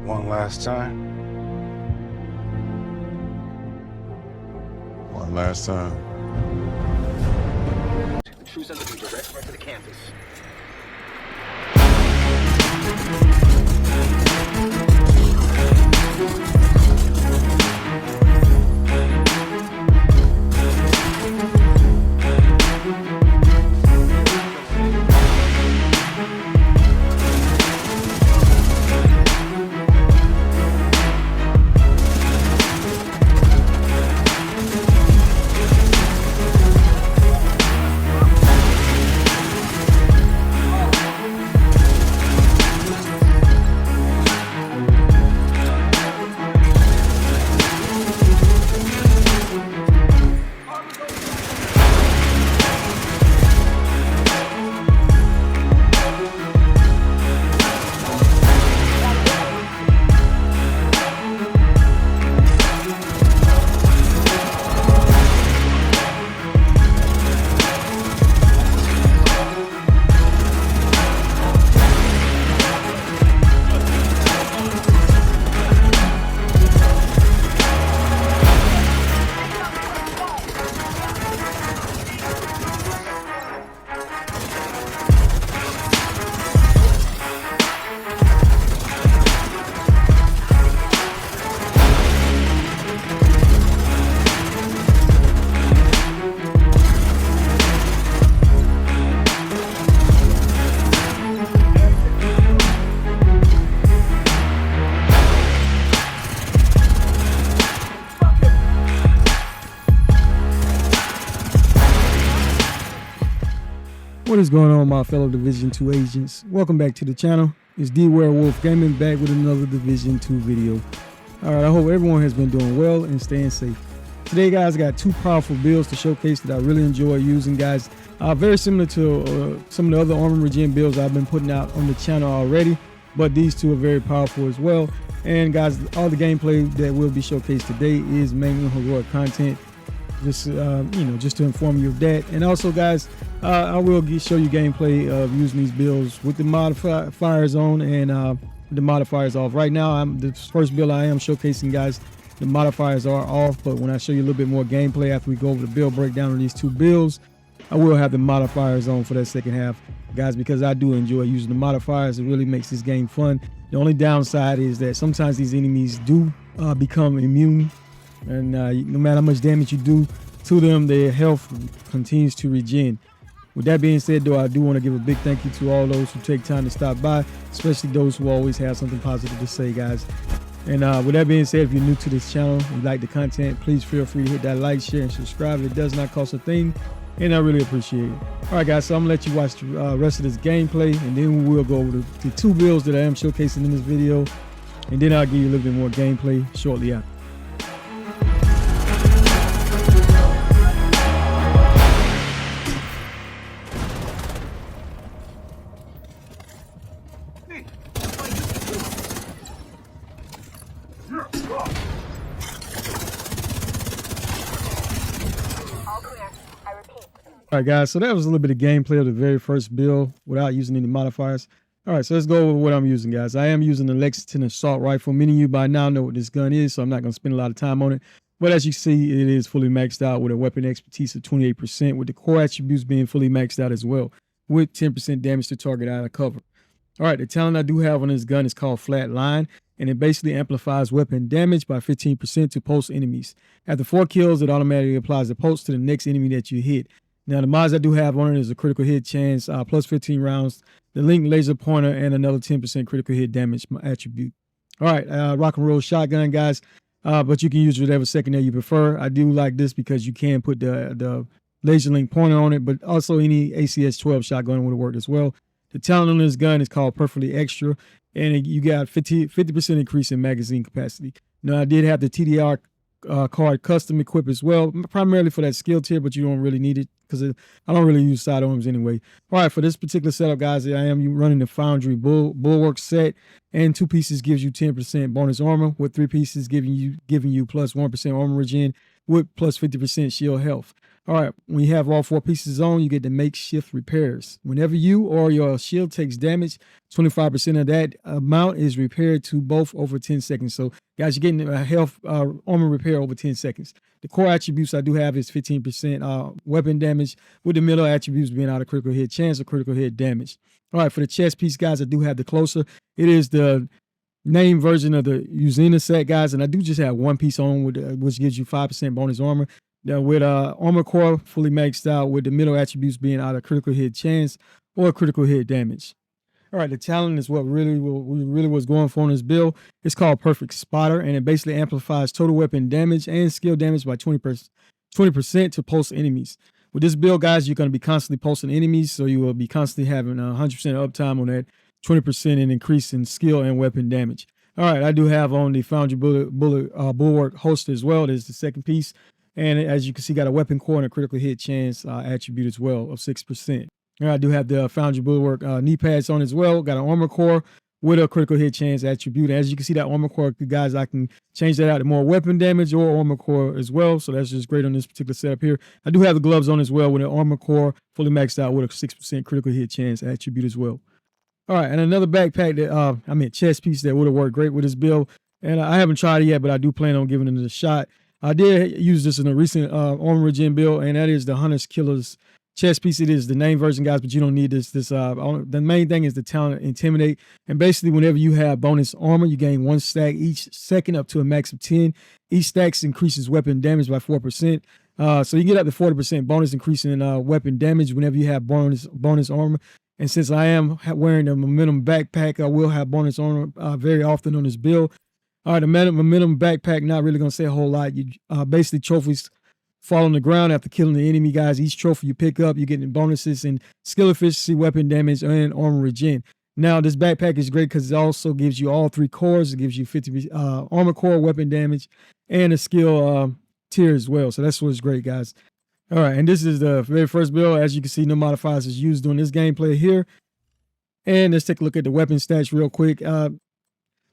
One last time. One last time. The true sense of direct threat to the campus. What is going on, my fellow Division 2 agents? Welcome back to the channel. It's D Werewolf Gaming back with another Division 2 video. Alright, I hope everyone has been doing well and staying safe. Today, guys, I got two powerful builds to showcase that I really enjoy using, guys. Very similar to some of the other Armor Regen builds I've been putting out on the channel already, but these two are very powerful as well. And guys, all the gameplay that will be showcased today is mainly heroic content. Just just to inform you of that. And also, guys, I will show you gameplay of using these builds with the modifiers on and the modifiers off. Right now, the first build I am showcasing, guys, the modifiers are off, but when I show you a little bit more gameplay after we go over the build breakdown of these two builds, I will have the modifiers on for that second half, guys, because I do enjoy using the modifiers. It really makes this game fun. The only downside is that sometimes these enemies do become immune, and no matter how much damage you do to them, their health continues to regen. With that being said, though, I do want to give a big thank you to all those who take time to stop by, especially those who always have something positive to say, guys. And with that being said, if you're new to this channel and you like the content, please feel free to hit that like, share, and subscribe. It does not cost a thing, and I really appreciate it. All right, guys, so I'm gonna let you watch the rest of this gameplay, and then we will go over the two builds that I am showcasing in this video, and then I'll give you a little bit more gameplay shortly after. All right, guys, so that was a little bit of gameplay of the very first build without using any modifiers. All right, so let's go over what I'm using, guys. I am using the Lexington assault rifle. Many of you by now know what this gun is, so I'm not going to spend a lot of time on it. But as you see, it is fully maxed out with a weapon expertise of 28%, with the core attributes being fully maxed out as well, with 10% damage to target out of cover. All right, the talent I do have on this gun is called Flat Line, and it basically amplifies weapon damage by 15% to pulse enemies. After 4 kills, it automatically applies the pulse to the next enemy that you hit. Now, the mods I do have on it is a critical hit chance, plus 15 rounds, the link laser pointer, and another 10% critical hit damage attribute. All right, rock and roll shotgun, guys, but you can use whatever secondary you prefer. I do like this because you can put the laser link pointer on it, but also any ACS 12 shotgun would work as well. The talent on this gun is called Perfectly Extra, and you got 50% increase in magazine capacity. Now, I did have the TDR card custom equip as well, primarily for that skill tier, but you don't really need it because I don't really use sidearms anyway. All right, for this particular setup, guys, I am running the Foundry Bulwark set, and 2 pieces gives you 10% bonus armor, with 3 pieces giving you plus 1% armor regen, with plus 50% shield health. All right, when you have all 4 pieces on, you get the makeshift repairs. Whenever you or your shield takes damage, 25% of that amount is repaired to both over 10 seconds. So, guys, you're getting a health armor repair over 10 seconds. The core attributes I do have is 15% weapon damage, with the middle attributes being out of critical hit chance or critical hit damage. All right, for the chest piece, guys, I do have the closer. It is the name version of the Uzina set, guys, and I do just have 1 piece on, which gives you 5% bonus armor. Now, with armor core fully maxed out, with the middle attributes being out of critical hit chance or critical hit damage. All right, the talent is what we really was going for in this build. It's called Perfect Spotter, and it basically amplifies total weapon damage and skill damage by 20% to pulse enemies. With this build, guys, you're going to be constantly pulsing enemies, so you will be constantly having 100% uptime on that 20% in increase in skill and weapon damage. All right, I do have on the Foundry Bulwark holster as well. There's the second piece. And as you can see, got a weapon core and a critical hit chance attribute as well of 6%. And I do have the Foundry Bulwark knee pads on as well. Got an armor core with a critical hit chance attribute. As you can see, that armor core, guys, I can change that out to more weapon damage or armor core as well. So that's just great on this particular setup here. I do have the gloves on as well with an armor core fully maxed out with a 6% critical hit chance attribute as well. All right, and another backpack that, chest piece that would have worked great with this build. And I haven't tried it yet, but I do plan on giving it a shot. I did use this in a recent armor regen build, and that is the Hunter's Killer's chest piece. It is the name version, guys, but you don't need this. The main thing is the talent Intimidate. And basically, whenever you have bonus armor, you gain 1 stack each second up to a max of 10. Each stack increases weapon damage by 4%. So you get up to 40% bonus increase in weapon damage whenever you have bonus armor. And since I am wearing a momentum backpack, I will have bonus armor very often on this build. All right, the momentum backpack, not really going to say a whole lot. You basically trophies fall on the ground after killing the enemy, guys. Each trophy you pick up, you're getting bonuses in skill efficiency, weapon damage, and armor regen. Now, this backpack is great because it also gives you all 3 cores. It gives you 50 armor core, weapon damage, and a skill tier as well. So that's what's great, guys. All right, and this is the very first build. As you can see, no modifiers is used during this gameplay here. And let's take a look at the weapon stats real quick.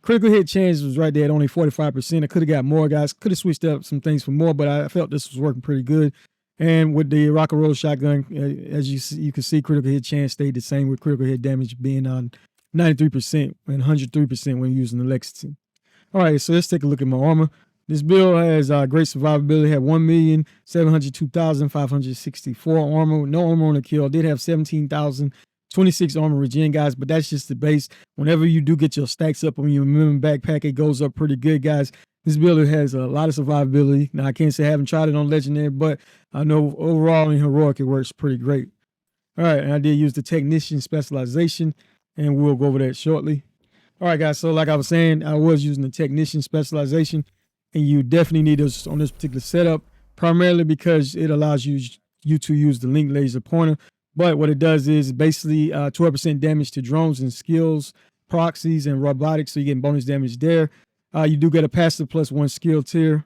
Critical hit chance was right there at only 45%. I could have got more, guys. Could have switched up some things for more, but I felt this was working pretty good. And with the rock and roll shotgun, as you can see, critical hit chance stayed the same, with critical hit damage being on 93% and 103% when using the Lexington. All right, so let's take a look at my armor. This build has great survivability. Had 1,702,564 armor. No armor on the kill. Did have 17,026 armor regen, guys, but that's just the base. Whenever you do get your stacks up on your minimum backpack, it goes up pretty good, guys. This build has a lot of survivability. Now, I can't say I haven't tried it on Legendary, but I know overall in Heroic, it works pretty great. All right, and I did use the Technician Specialization, and we'll go over that shortly. All right, guys, so like I was saying, I was using the Technician Specialization, and you definitely need this on this particular setup, primarily because it allows you to use the link laser pointer. But what it does is basically 12% damage to drones and skills, proxies, and robotics, so you're getting bonus damage there. You do get a passive plus 1 skill tier.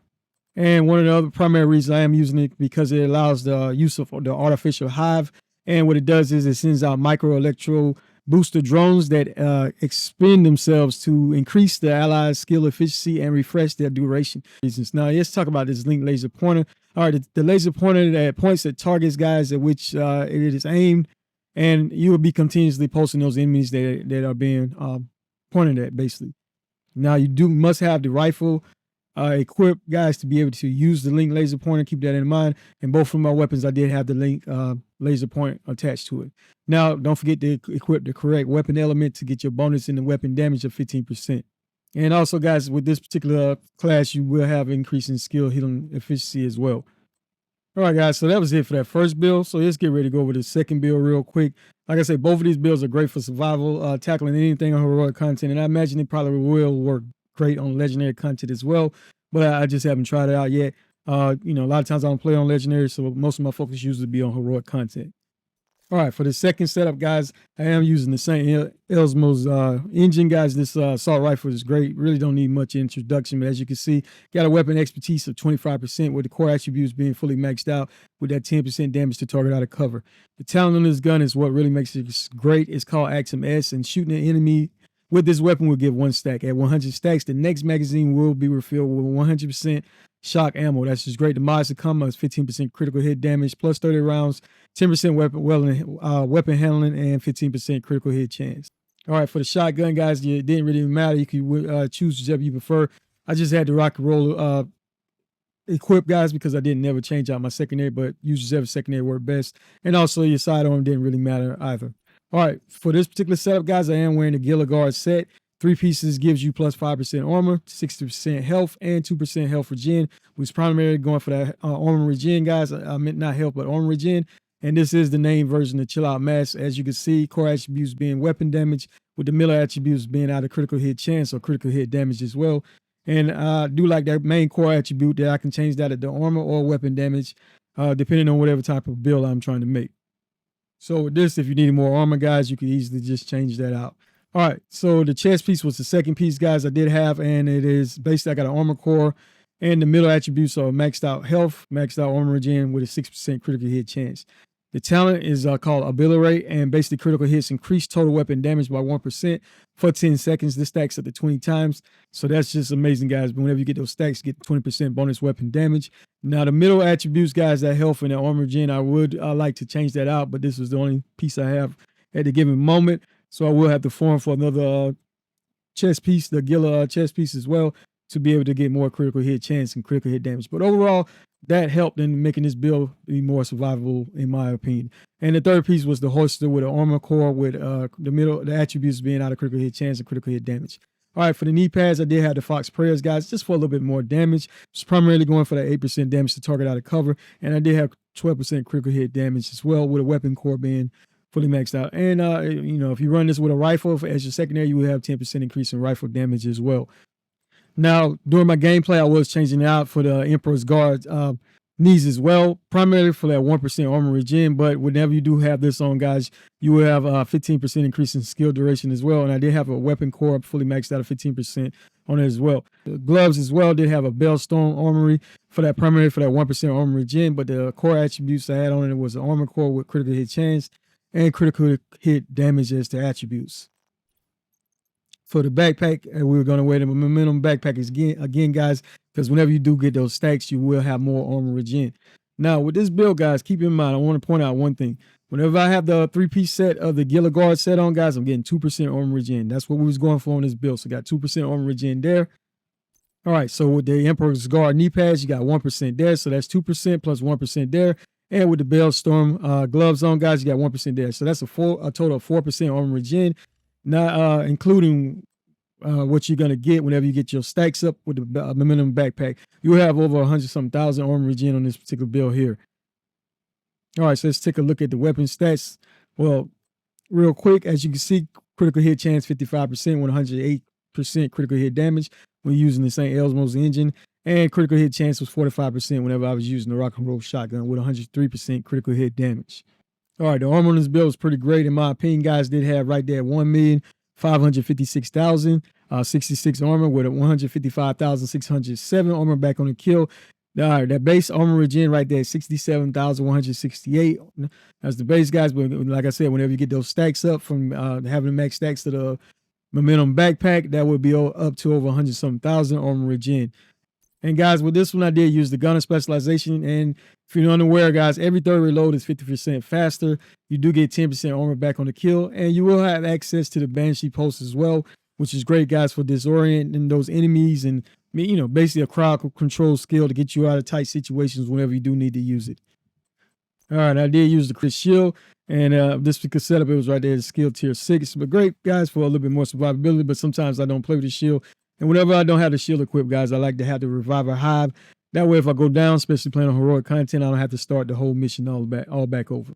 And one of the other primary reasons I am using it because it allows the use of the artificial hive. And what it does is it sends out micro electro booster drones that expend themselves to increase the allies' skill efficiency and refresh their duration. Now, let's talk about this link laser pointer. All right, the laser pointer that points at targets, guys, at which it is aimed, and you will be continuously posting those enemies that are being pointed at, basically. Now, you must have the rifle equipped, guys, to be able to use the link laser pointer. Keep that in mind. And both of my weapons, I did have the link laser point attached to it. Now, don't forget to equip the correct weapon element to get your bonus in the weapon damage of 15%. And also, guys, with this particular class, you will have increase in skill healing efficiency as well. All right, guys, so that was it for that first build. So let's get ready to go over the second build real quick. Like I said, both of these builds are great for survival, tackling anything on heroic content, and I imagine it probably will work great on legendary content as well, but I just haven't tried it out yet. A lot of times I don't play on legendary, so most of my focus usually be on heroic content. All right, for the second setup, guys, I am using the same Elsmo's engine, guys. This assault rifle is great. Really don't need much introduction, but as you can see, got a weapon expertise of 25% with the core attributes being fully maxed out with that 10% damage to target out of cover. The talent on this gun is what really makes it great. It's called Axum S, and shooting an enemy with this weapon will give 1 stack. At 100 stacks, the next magazine will be refilled with 100% shock ammo. That's just great. The mods to come is 15% critical hit damage, plus 30 rounds, 10% weapon handling, and 15% critical hit chance. All right, for the shotgun, guys, it didn't really matter. You could choose whichever you prefer. I just had the rock and roll equip, guys, because I didn't never change out my secondary, but use whichever secondary worked best. And also your sidearm didn't really matter either. All right, for this particular setup, guys, I am wearing the Gila Guard set. 3 pieces gives you plus 5% armor, 60% health, and 2% health regen. Was primarily going for that armor regen, guys. I meant not health, but armor regen. And this is the name version of Chill Out Mask. As you can see, core attributes being weapon damage, with the middle attributes being out of critical hit chance or critical hit damage as well. And I do like that main core attribute that I can change that to armor or weapon damage, depending on whatever type of build I'm trying to make. So with this, if you need more armor, guys, you can easily just change that out. All right, so the chest piece was the second piece, guys, I did have, and it is basically I got an armor core, and the middle attributes are maxed out health, maxed out armor regen with a 6% critical hit chance. The talent is called Abilirate, and basically critical hits increase total weapon damage by 1% for 10 seconds. This stacks up to 20 times, so that's just amazing, guys. But whenever you get those stacks, you get 20% bonus weapon damage. Now, the middle attributes, guys, that health and the armor regen, I would like to change that out, but this was the only piece I have at the given moment. So I will have to form for another chest piece, the Gila chest piece as well, to be able to get more critical hit chance and critical hit damage. But overall, that helped in making this build be more survivable, in my opinion. And the third piece was the holster with an armor core with the attributes being out of critical hit chance and critical hit damage. All right, for the knee pads, I did have the Fox Prayers, guys, just for a little bit more damage. Just primarily going for that 8% damage to target out of cover. And I did have 12% critical hit damage as well, with a weapon core being fully maxed out. And, if you run this with a rifle as your secondary, you will have 10% increase in rifle damage as well. Now, during my gameplay, I was changing it out for the Emperor's Guard knees as well, primarily for that 1% armor regen. But whenever you do have this on, guys, you will have a 15% increase in skill duration as well. And I did have a weapon core fully maxed out of 15% on it as well. The gloves as well did have a Bellstone armory for that, primarily for that 1% armor regen. But the core attributes I had on it was an armor core with critical hit chance and critical hit damage as the attributes. For the backpack, we were going to wear the momentum backpack again, guys, because whenever you do get those stacks, you will have more armor regen. Now, with this build, guys, keep in mind, I want to point out one thing. Whenever I have the 3-piece set of the Gila Guard set on, guys, I'm getting 2% armor regen. That's what we was going for on this build. So got 2% armor regen there. All right, so with the Emperor's Guard knee pads, you got 1% there. So that's 2% plus 1% there. And with the Bellstorm gloves on, guys, you got 1% there. So that's a total of 4% armor regen. Now, including what you're going to get whenever you get your stacks up with the momentum backpack. You have over 100-something thousand armor regen on this particular build here. All right, so let's take a look at the weapon stats. Well, real quick, as you can see, critical hit chance 55% with 108% critical hit damage when using the St. Elsmo's engine. And critical hit chance was 45% whenever I was using the rock and roll shotgun with 103% critical hit damage. All right, the armor on this build is pretty great. In my opinion, guys, did have right there 1,556,000, 66 armor with a 155,607 armor back on the kill. All right, that base armor regen right there, 67,168. That's the base, guys. But like I said, whenever you get those stacks up from having the max stacks to the momentum backpack, that would be up to over 100-something thousand armor regen. And guys, with this one, I did use the gunner specialization. And if you're unaware, guys, every third reload is 50% faster. You do get 10% armor back on the kill. And you will have access to the Banshee Pulse as well, which is great, guys, for disorienting those enemies and, basically a crowd control skill to get you out of tight situations whenever you do need to use it. All right, I did use the Chris Shield. And this particular setup, it was right there, skill tier 6. But great, guys, for a little bit more survivability. But sometimes I don't play with the shield. And whenever I don't have the shield equipped, guys, I like to have the Reviver Hive. That way, if I go down, especially playing on heroic content, I don't have to start the whole mission all back over.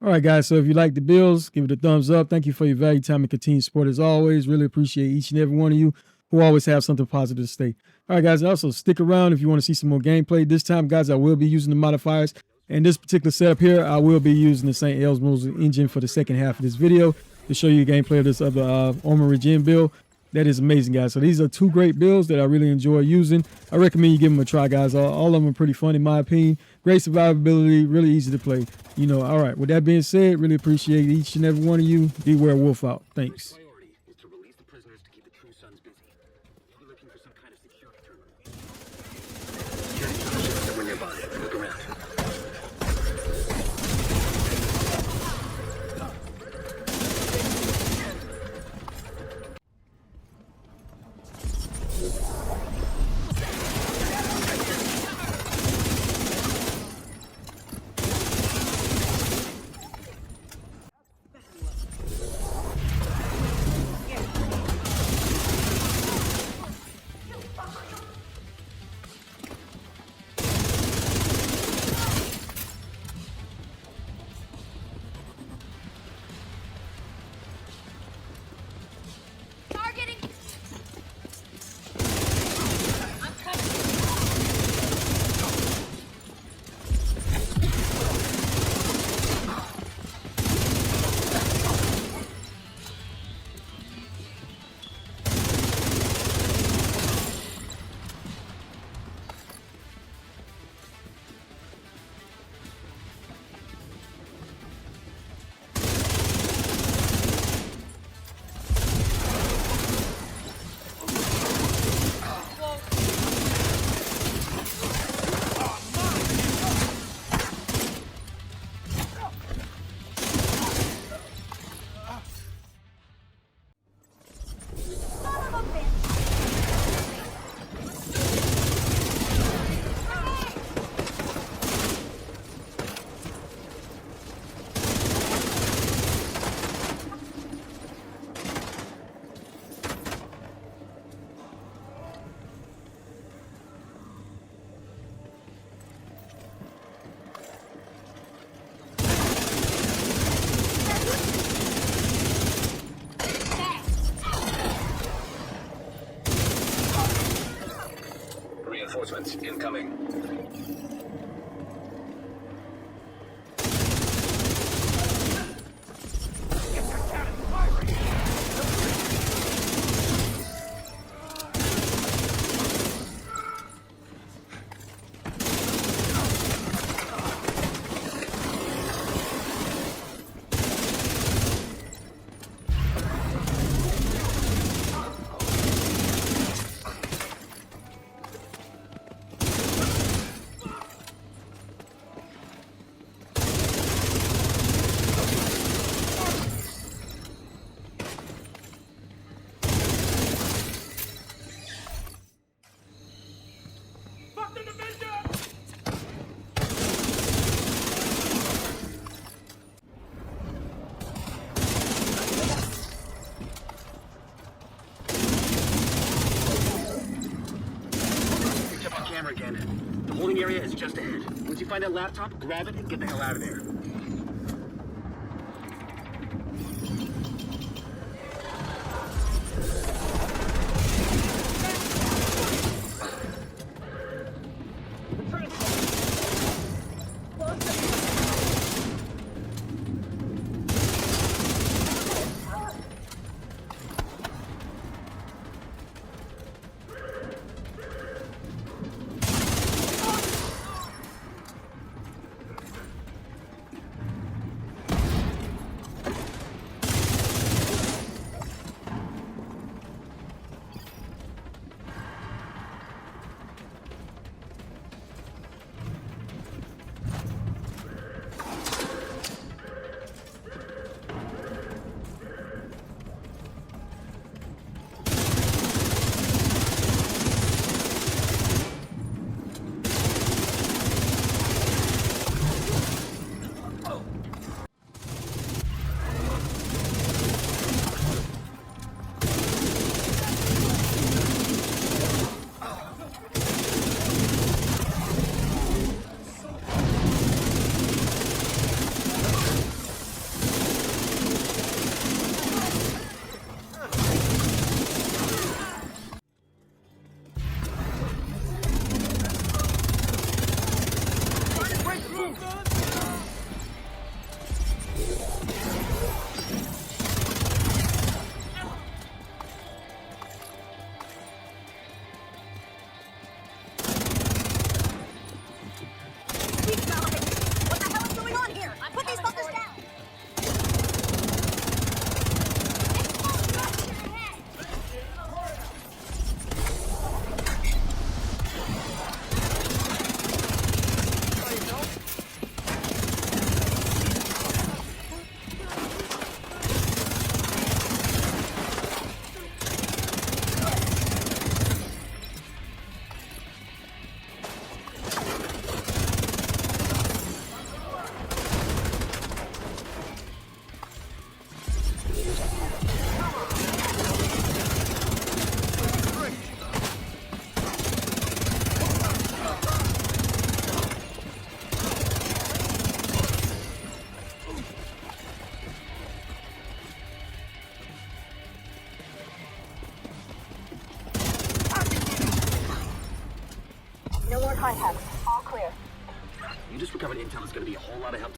All right, guys, so if you like the builds, give it a thumbs up. Thank you for your valued time and continued support as always. Really appreciate each and every one of you who always have something positive to say. All right, guys, also stick around if you want to see some more gameplay. This time, guys, I will be using the modifiers. And this particular setup here, I will be using the St. Elsmo's engine for the second half of this video to show you gameplay of this other Armor Regen build. That is amazing, guys. So these are two great builds that I really enjoy using. I recommend you give them a try, guys. All of them are pretty fun in my opinion. Great survivability, really easy to play. You know, all right, with that being said, really appreciate each and every one of you. Beware Wolf out. Thanks. Priority is to release the prisoners to keep the True Sons busy. We're looking for some kind of security terminal. Security terminal somewhere nearby. Look around. Reinforcements incoming. Again. The holding area is just ahead. Once you find that laptop, grab it and get the hell out of there. contacts. All clear. You just recovered intel that's gonna be a whole lot of help